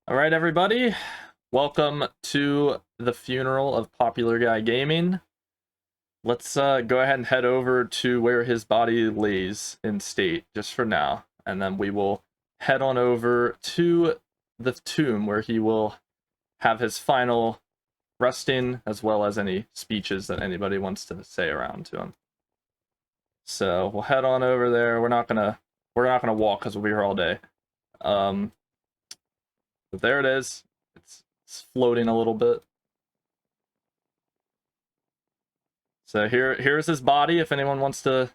All right, everybody. Welcome to the funeral of Popular Guy Gaming. Let's go ahead and head over to where his body lays in state, just for now. And then we will head on over to the tomb where he will have his final resting, as well as any speeches that anybody wants to say around to him. So we'll head on over there. We're not gonna walk because we'll be here all day. But there it is. It's floating a little bit. So here's his body. If anyone wants to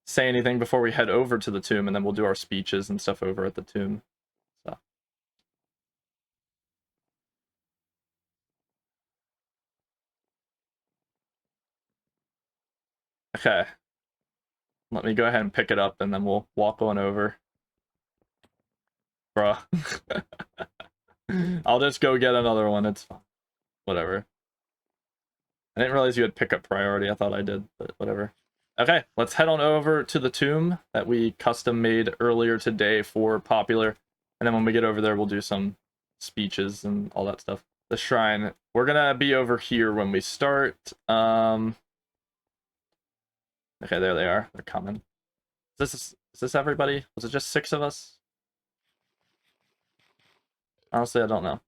say anything before we head over to the tomb, and then we'll do our speeches and stuff over at the tomb. So. Okay. Let me go ahead and pick it up, and then we'll walk on over. Bruh. I'll just go get another one. It's fine. Whatever. I didn't realize you had pickup priority. I thought I did, but whatever. Okay, let's head on over to the tomb that we custom made earlier today for Popular. And then when we get over there, we'll do some speeches and all that stuff. The shrine. We're gonna be over here when we start. Okay, there they are. They're coming. Is this everybody? Was it just 6 of us? Honestly, I don't know.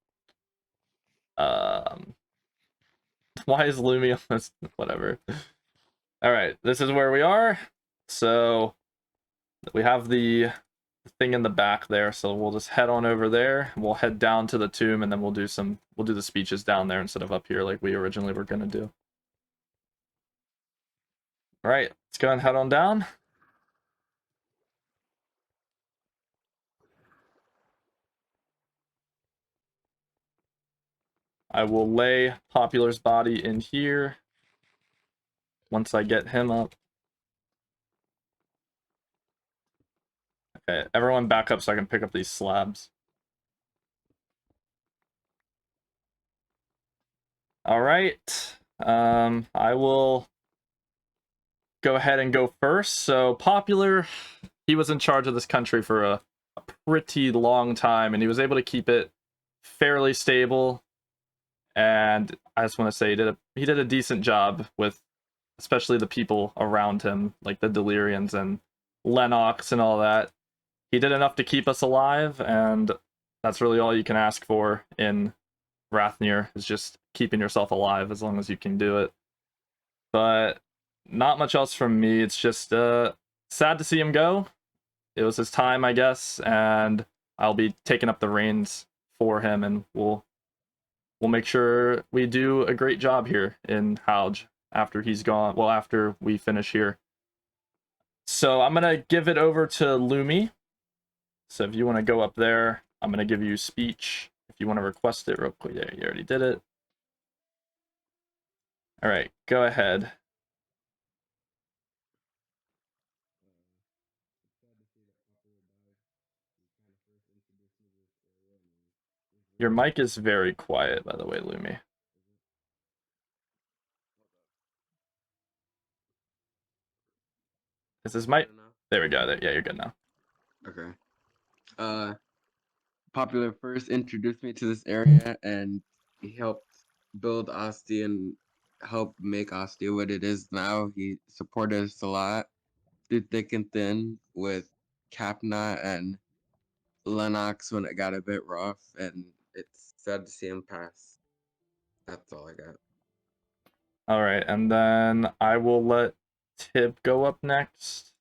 Why is Lumi on this? Whatever. All right, this is where we are. So we have the thing in the back there, so we'll just head on over there. We'll head down to the tomb, and then we'll do the speeches down there instead of up here like we originally were gonna do. All right, let's go and head on down. I will lay Popular's body in here once I get him up. Okay, everyone back up so I can pick up these slabs. All right. I will go ahead and go first. So Popular, he was in charge of this country for a pretty long time, and he was able to keep it fairly stable. And I just want to say he did a decent job with especially the people around him, like the Delirians and Lennox and all that. He did enough to keep us alive, and that's really all you can ask for in Rathnir, is just keeping yourself alive as long as you can do it. But not much else from me. It's just sad to see him go. It was his time, I guess, and I'll be taking up the reins for him, and we'll make sure we do a great job here in Hauge after he's gone. Well, after we finish here. So I'm gonna give it over to Lumi. So if you want to go up there, I'm gonna give you speech. If you want to request it real quick, yeah, you already did it. All right, go ahead. Your mic is very quiet, by the way, Lumi. Is this mic? There we go. Yeah, you're good now. Okay. Popular first introduced me to this area, and he helped build Ostia and help make Ostia what it is now. He supported us a lot through thick and thin with Capna and Lennox when it got a bit rough, and it's sad to see him pass. That's all I got. All right, and then I will let Tib go up next.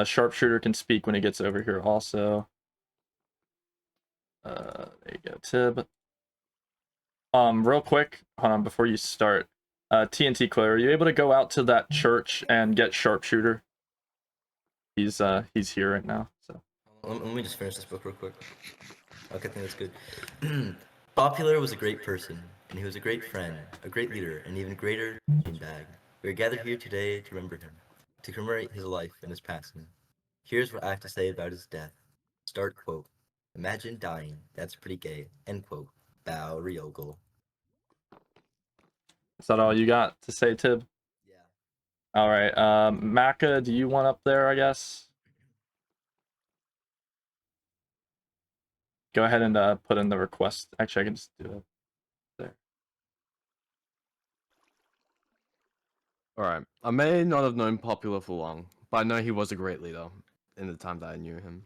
Sharpshooter can speak when he gets over here also. There you go, Tib. Real quick, hold on, before you start. TNT Claire, are you able to go out to that church and get Sharpshooter? He's here right now, so. Let me just finish this book real quick. Okay, I think that's good. Popular was a great person, and he was a great friend, a great leader, and even greater bag. We are gathered here today to remember him, to commemorate his life and his passing. Here's what I have to say about his death. Start quote. Imagine dying. That's pretty gay. End quote. Bow Ryogel. Is that all you got to say, Tib? Yeah. All right. Maka, do you want up there, I guess? go ahead and put in the request. Actually, I can just do it there. Alright. I may not have known Popular for long, but I know he was a great leader in the time that I knew him.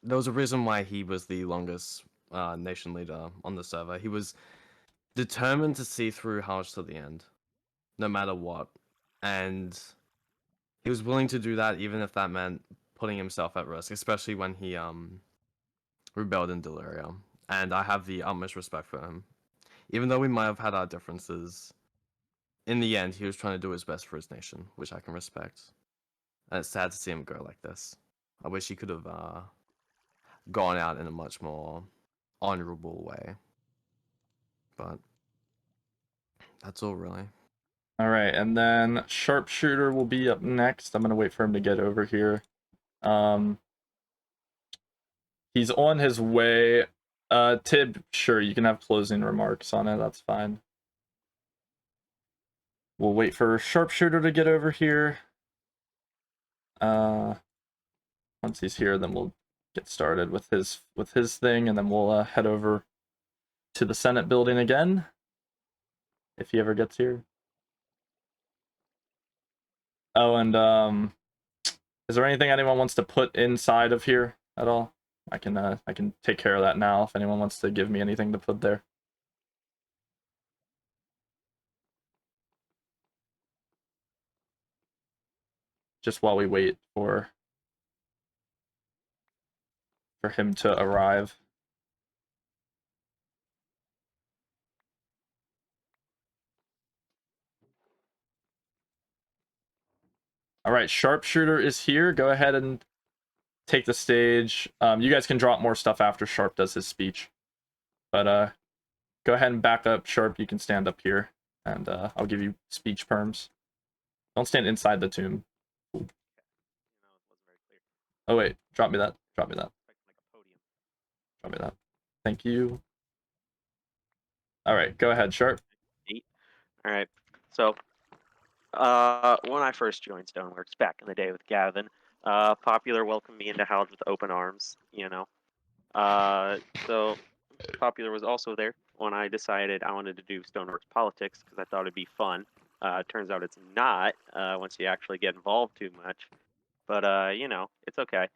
There was a reason why he was the longest nation leader on the server. He was determined to see through Harsh to the end, no matter what. And he was willing to do that even if that meant putting himself at risk, especially when he rebelled in Deliria. And I have the utmost respect for him. Even though we might have had our differences, in the end, he was trying to do his best for his nation, which I can respect. And it's sad to see him go like this. I wish he could have gone out in a much more honorable way. But that's all, really. All right, and then Sharpshooter will be up next. I'm gonna wait for him to get over here. He's on his way. Tib, sure, you can have closing remarks on it. That's fine. We'll wait for Sharpshooter to get over here. Once he's here, then we'll get started with his thing, and then we'll head over to the Senate building again, if he ever gets here. Oh, and is there anything anyone wants to put inside of here at all? I can take care of that now if anyone wants to give me anything to put there. Just while we wait for him to arrive. All right, Sharpshooter is here. Go ahead and take the stage. You guys can drop more stuff after Sharp does his speech. But go ahead and back up. Sharp, you can stand up here, and I'll give you speech perms. Don't stand inside the tomb. You know, it wasn't very clear. Oh wait, drop me that. Drop me that. Like a podium. Drop me that. Thank you. All right, go ahead, Sharp. All right. So, when I first joined Stoneworks back in the day with Gavin, Popular welcomed me into Howard with open arms. You know. So Popular was also there when I decided I wanted to do Stoneworks politics because I thought it'd be fun. Turns out it's not once you actually get involved too much. But you know, it's okay.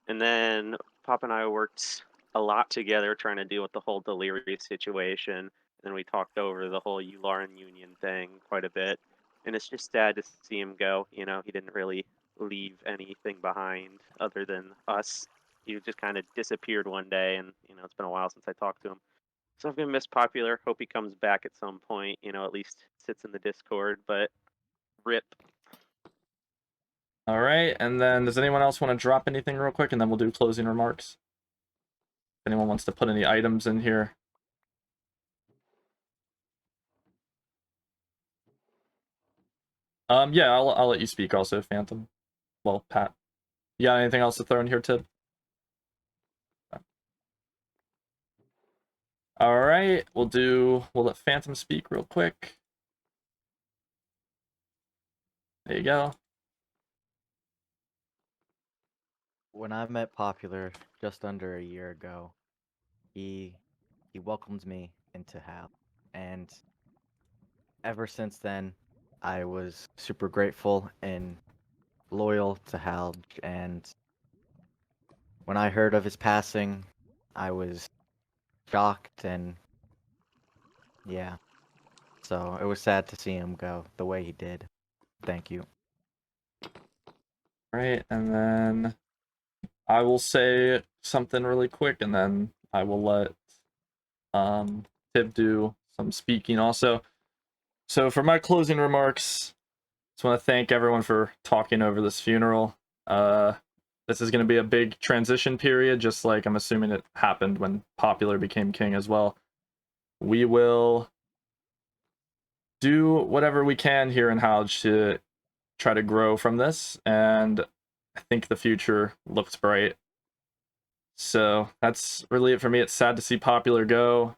And then Pop and I worked a lot together trying to deal with the whole Delirious situation. And then we talked over the whole Ularan Union thing quite a bit. And it's just sad to see him go. You know, he didn't really leave anything behind other than us. He just kind of disappeared one day, and you know, it's been a while since I talked to him. So I'm gonna miss Popular. Hope he comes back at some point. You know, at least sits in the Discord. But rip. All right, and then does anyone else want to drop anything real quick, and then we'll do closing remarks. If anyone wants to put any items in here. Yeah, I'll let you speak also, Phantom. Well, Pat. You got anything else to throw in here, Tib? All right, we'll let Phantom speak real quick. There you go. When I met Popular just under a year ago, he welcomed me into Hal, and ever since then, I was super grateful and loyal to Hal. And when I heard of his passing, I was shocked, and yeah, so it was sad to see him go the way he did. Thank you. Right, and then I will say something really quick, and then I will let Tib do some speaking also. So for my closing remarks, just want to thank everyone for talking over this funeral. This is going to be a big transition period, just like I'm assuming it happened when Popular became king as well. We will do whatever we can here in Houch to try to grow from this, and I think the future looks bright. So that's really it for me. It's sad to see Popular go,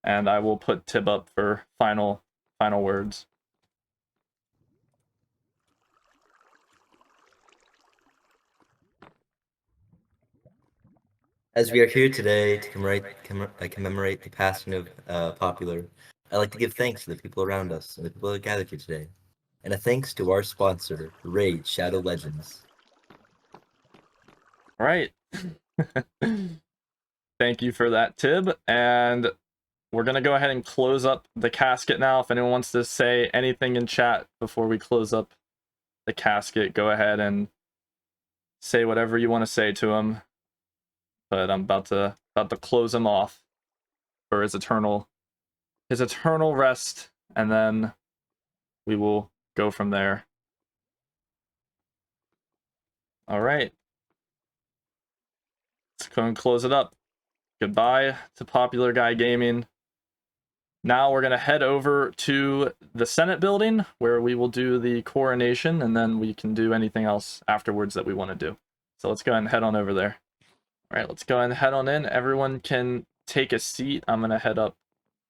and I will put Tib up for final words. As we are here today to commemorate the passing of Popular, I'd like to give thanks to the people around us and the people that gathered here today. And a thanks to our sponsor, Raid Shadow Legends. All right. Thank you for that, Tib. And we're going to go ahead and close up the casket now. If anyone wants to say anything in chat before we close up the casket, go ahead and say whatever you want to say to him. But I'm about to close him off for his eternal rest, and then we will go from there. All right. Let's go and close it up. Goodbye to Popular Guy Gaming. Now we're going to head over to the Senate building where we will do the coronation, and then we can do anything else afterwards that we want to do. So let's go ahead and head on over there. All right, let's go ahead and head on in. Everyone can take a seat. I'm going to head up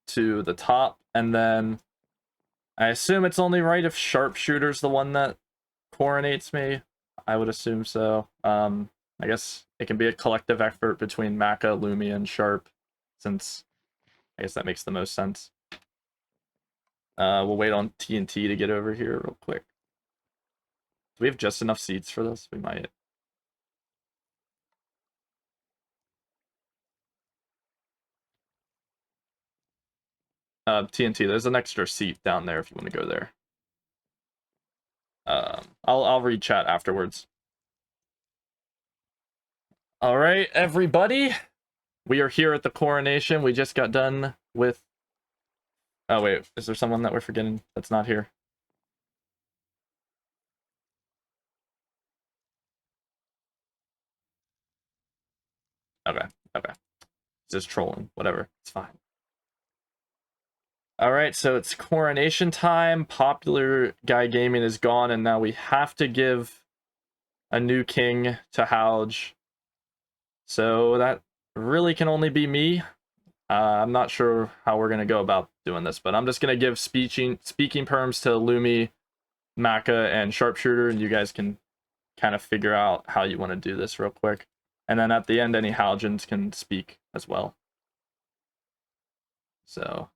to the top, and then I assume it's only right if Sharpshooter's the one that coronates me. I would assume so. I guess it can be a collective effort between Maka, Lumi, and Sharp, since I guess that makes the most sense. We'll wait on TNT to get over here real quick. Do we have just enough seats for this? We might. TNT, there's an extra seat down there if you want to go there. I'll read chat afterwards. All right, everybody. We are here at the coronation. We just got done with... Oh, wait. Is there someone that we're forgetting that's not here? Okay. Just trolling. Whatever. It's fine. All right, so it's coronation time. Popular Guy Gaming is gone, and now we have to give a new king to Houge. So that really can only be me. I'm not sure how we're going to go about doing this, but I'm just going to give speaking perms to Lumi, Maka, and Sharpshooter, and you guys can kind of figure out how you want to do this real quick. And then at the end, any Hougens can speak as well. So,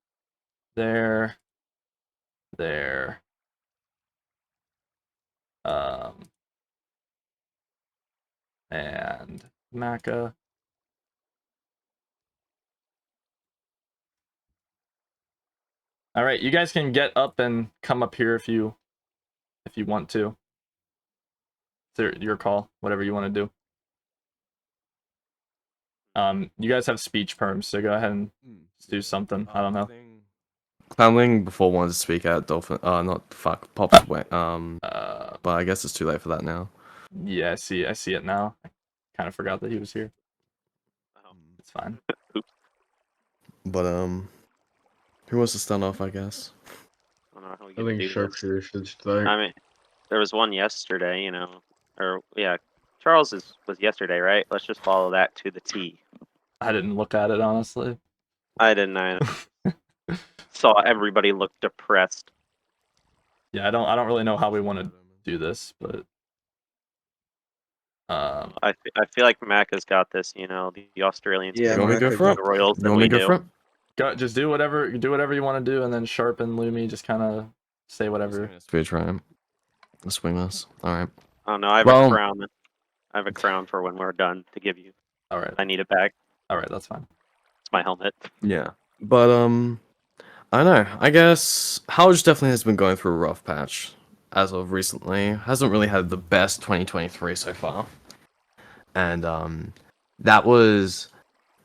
there. And Maka. All right, you guys can get up and come up here if you want to. It's your call, whatever you want to do. You guys have speech perms, so go ahead and do something. I don't know. Clownling before wanted to speak at Dolphin. Pop's way. But I guess it's too late for that now. Yeah, I see it now. I kind of forgot that he was here. Oh. It's fine. But who wants to start off? I guess. I don't know how we I can think do this. Sharpshooter should start. I mean, there was one yesterday, you know, or yeah, Charles was yesterday, right? Let's just follow that to the T. I didn't look at it, honestly. I didn't either. Saw everybody look depressed. Yeah, I don't really know how we want to do this, but I feel like Mac has got this. You know, the Australians. Yeah, You want me to go Mac for is it? the Royals You than want me we to go do. for it? just do whatever you want to do, and then Sharp and Lumi just kind of say whatever. Speech, right? Let's swing this. All right. Oh no, I have Well- a crown. I have a crown for when we're done to give you. All right, I need it back. that's fine. It's my helmet. Yeah, but I don't know. I guess Houge definitely has been going through a rough patch as of recently. Hasn't really had the best 2023 so far, and that was,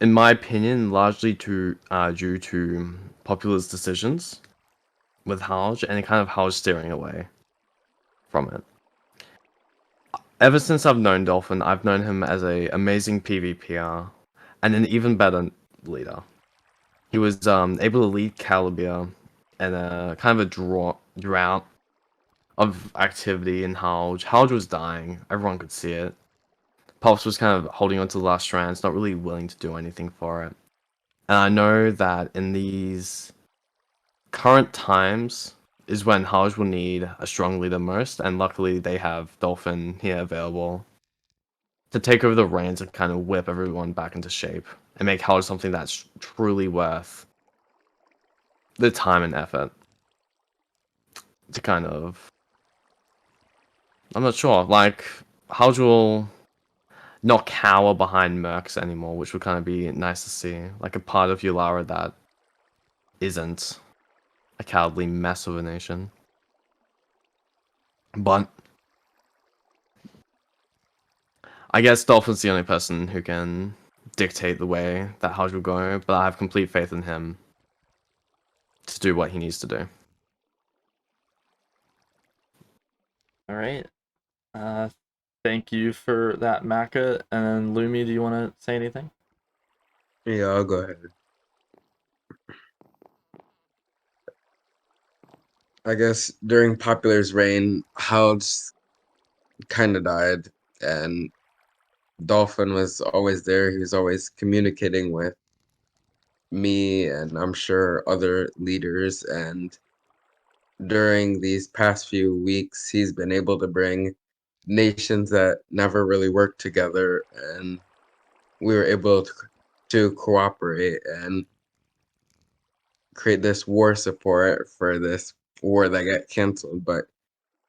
in my opinion, largely due to Popular's decisions with Houge and kind of Houge steering away from it. Ever since I've known Dolphin, I've known him as an amazing PvPer and an even better leader. He was able to lead Calibia in a kind of a drought of activity in Houge. Houge was dying. Everyone could see it. Pops was kind of holding on to the last strands, not really willing to do anything for it. And I know that in these current times is when Houge will need a strong leader most, and luckily they have Dolphin here available to take over the reins and kind of whip everyone back into shape and make Howard something that's truly worth the time and effort to kind of, I'm not sure, like, Howard will not cower behind mercs anymore, which would kind of be nice to see, like a part of Yulara that isn't a cowardly mess of a nation. But I guess Dolphin's the only person who can dictate the way that Howard will go, but I have complete faith in him to do what he needs to do. All right. Thank you for that, Maka. And Lumi, do you want to say anything? Yeah, I'll go ahead. I guess during Popular's reign, House kind of died, and Dolphin was always there. He was always communicating with me and I'm sure other leaders. And during these past few weeks, he's been able to bring nations that never really worked together, and we were able to cooperate and create this war support for this war that got canceled. But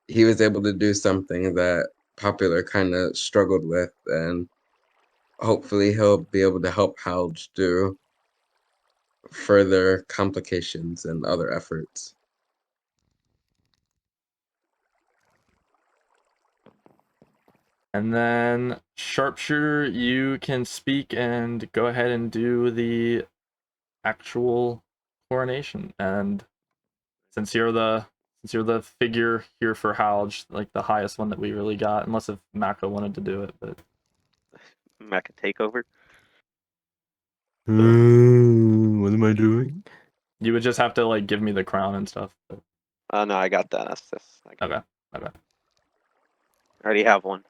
he was able to do something that Popular kind of struggled with, and hopefully he'll be able to help Halj do further complications and other efforts. And then Sharpshooter, you can speak and go ahead and do the actual coronation. And since you're the figure here for Halj, like the highest one that we really got, unless if Mako wanted to do it, but Mecha takeover. What am I doing? you would just have to like give me the crown and stuff. But... No, I got that. I got Okay. Okay. I already have one.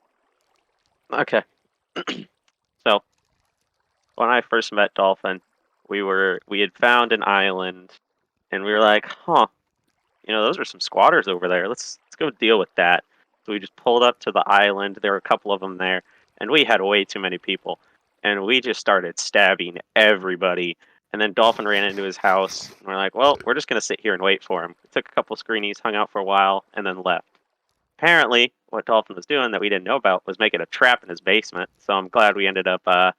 Okay. So, when I first met Dolphin, we had found an island, and we were like, huh, those are some squatters over there. Let's go deal with that. So we just pulled up to the island. There were a couple of them there, and we had way too many people, and we just started stabbing everybody. And then Dolphin ran into his house, and we're like, well, we're just gonna sit here and wait for him. We took a couple screenies, hung out for a while, and then left. Apparently, what Dolphin was doing that we didn't know about was making a trap in his basement. So I'm glad we ended up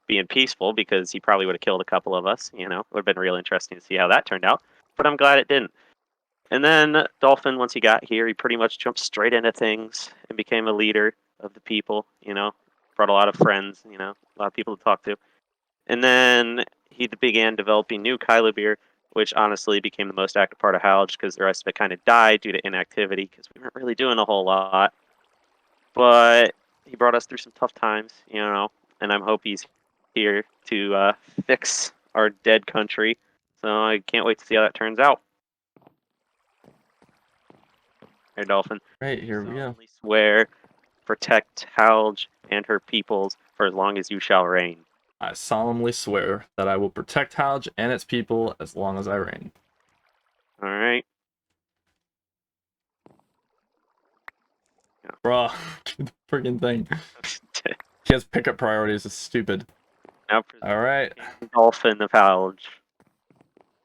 being peaceful, because he probably would have killed a couple of us. It would have been real interesting to see how that turned out. But I'm glad it didn't. And then Dolphin, once he got here, he pretty much jumped straight into things and became a leader of the people. Brought a lot of friends. A lot of people to talk to. And then he began developing new Kylo beer, which honestly became the most active part of Halj, because the rest of it kind of died due to inactivity, because we weren't really doing a whole lot. But he brought us through some tough times, and I hope he's here to fix our dead country. So I can't wait to see how that turns out. Here, Dolphin. Right, here we go. Solemnly swear, protect Halj and her peoples for as long as you shall reign. I solemnly swear that I will protect Halj and its people as long as I reign. All right. Bruh, the friggin' thing. He has pickup priorities, it's stupid. Now, All right. Dolphin of Halj.